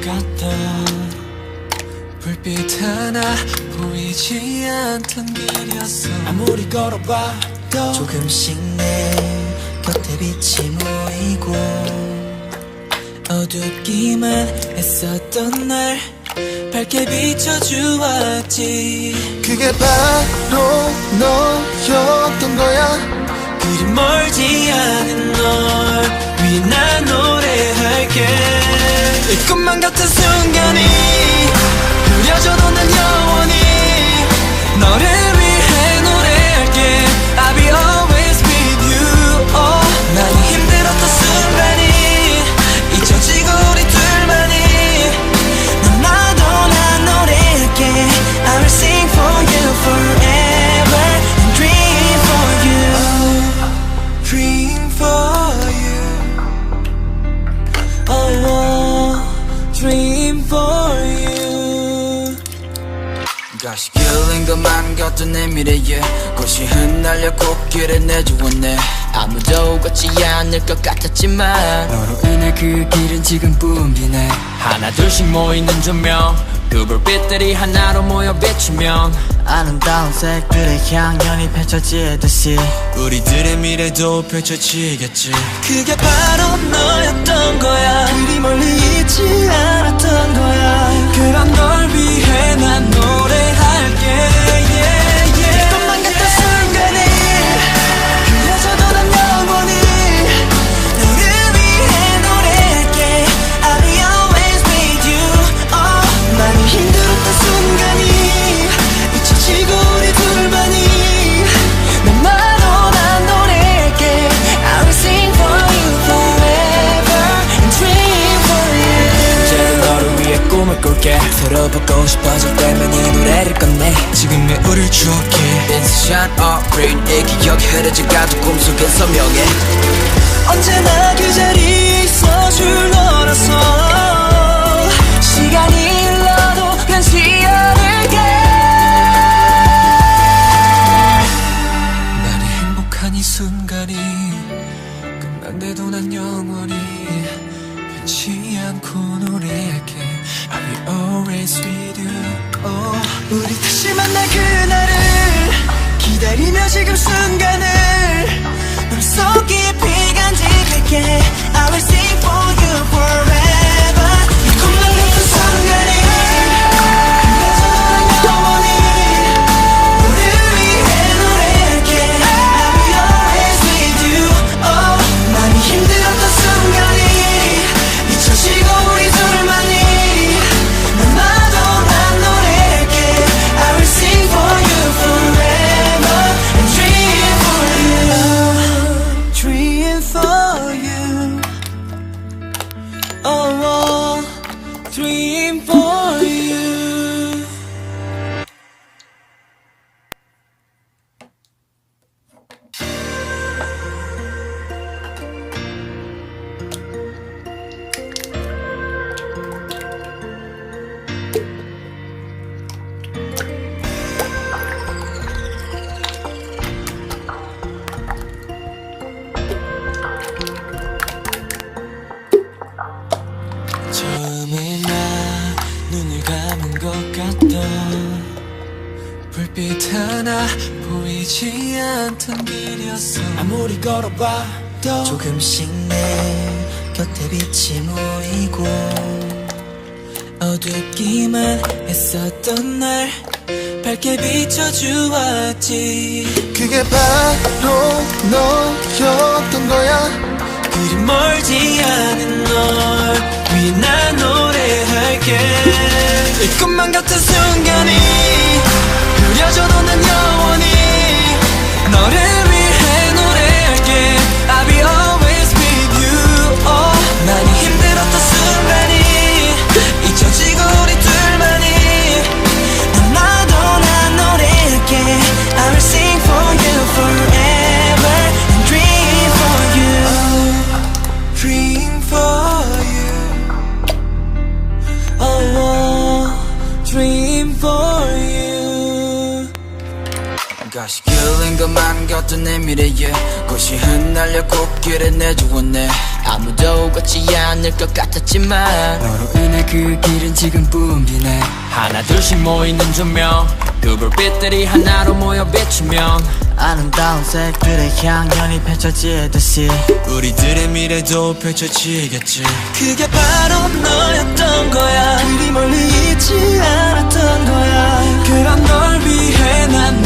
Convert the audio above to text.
같다. 불빛 하나 보이지 않던 길이었어. 아무리 걸어봐도 조금씩 내 곁에 빛이 모이고 어둡기만 했었던 날 밝게 비춰주었지. 그게 바로 너였던 거야. 그리 멀지 않은 널 위해 난 노래할게. 이 꿈만 같은 순간이 흐려져도 난 영원히 너를 위해 노래할게. I'll be always with you. oh. 많이 힘들었던 순간이 잊혀지고 우리 둘만이 너나도 난 노래할게. I will sing for you forever and dream for you. Dream for you. Oh, dream for you. 가시길린 것만 같던 내 미래에 꽃이 흩날려 꽃길을 내주었네. 아무도 걷지 않을 것 같았지만 너로 인해 그 길은 지금 붐비네. 하나 둘씩 모이는 조명 그 불빛들이 하나로 모여 비추면 아름다운 색들의 향연이 펼쳐지듯이 우리들의 미래도 펼쳐지겠지. 그게 바로 너였던 거야. 그리 멀리 있지 않았던 거야. 그런 널 위해 난 노래할게. yeah, yeah. 꿈만 같던 순간이 그려져도 난 영원히 너를 위해 노래할게. I'll be always with you. 많이 힘들었던 순간이 잊혀지고 우리 둘만이 너만로 난 노래할게. I will sing for you forever and dream for you. 이제는 너를 위해 꿈을 꿀게. 서로 보고 싶어질 때면 이 노래를 꺼내. 지금의 우릴 추억해. Sunshine or rain 이 기억이 흐려져가도 꿈속엔 선명해. 언제나 그 자리에 있어줄 너라서 시간이 흘러도 변치 않을게. 나의 행복한 이 순간이 끝난데도 난 영원히 변치 않고 노래할게. I'll be always with you. 우리 다시 만날 그날을 기다리며 지금 순간을 맘속 깊이 간직할게. I will sing for you forever. 이 꿈만 같은 순간이 그래서 난 영원히 너를 위해 노래할게. I'll be always with you. 많이 힘들었던 순간이 잊혀지고 우리 둘만이 너마도 난 노래할게. I will sing for you forever and dream for you. Dream for you. Oh, dream for you. 처음에 나 눈을 감은 것 같다. 불빛 하나 보이지 않던 길이었어. 아무리 걸어봐도 조금씩 내 곁에 빛이 모이고 어둡기만 했었던 날 밝게 비춰주었지. 그게 바로 너였던 거야. 그리 멀지 않은 널 위해 난 노래할게. 이 꿈만 같은 순간이 흐려져도 난 영원히 너를 위해 노래할게. I'll be always with you. 많이 힘들었던 순간이 잊혀지고 우리 둘만이 너나도 난 노래할게. I will sing for you forever and dream for you. Dream for you. Oh, dream for you. 다시 길린 것만 같던 내 미래에 꽃이 흩날려 꽃길에 내주었네 아무도 걷지 않을 것 같았지만 너로 인해 그 길은 지금 붐비네 하나 둘씩 모이는 조명 그 불빛들이 하나로 모여 비추면 아름다운 색들의 향연이 펼쳐지듯이 우리들의 미래도 펼쳐지겠지 그게 바로 너였던 거야 그리 멀리 있지 않았던 거야 그런 널 위해 난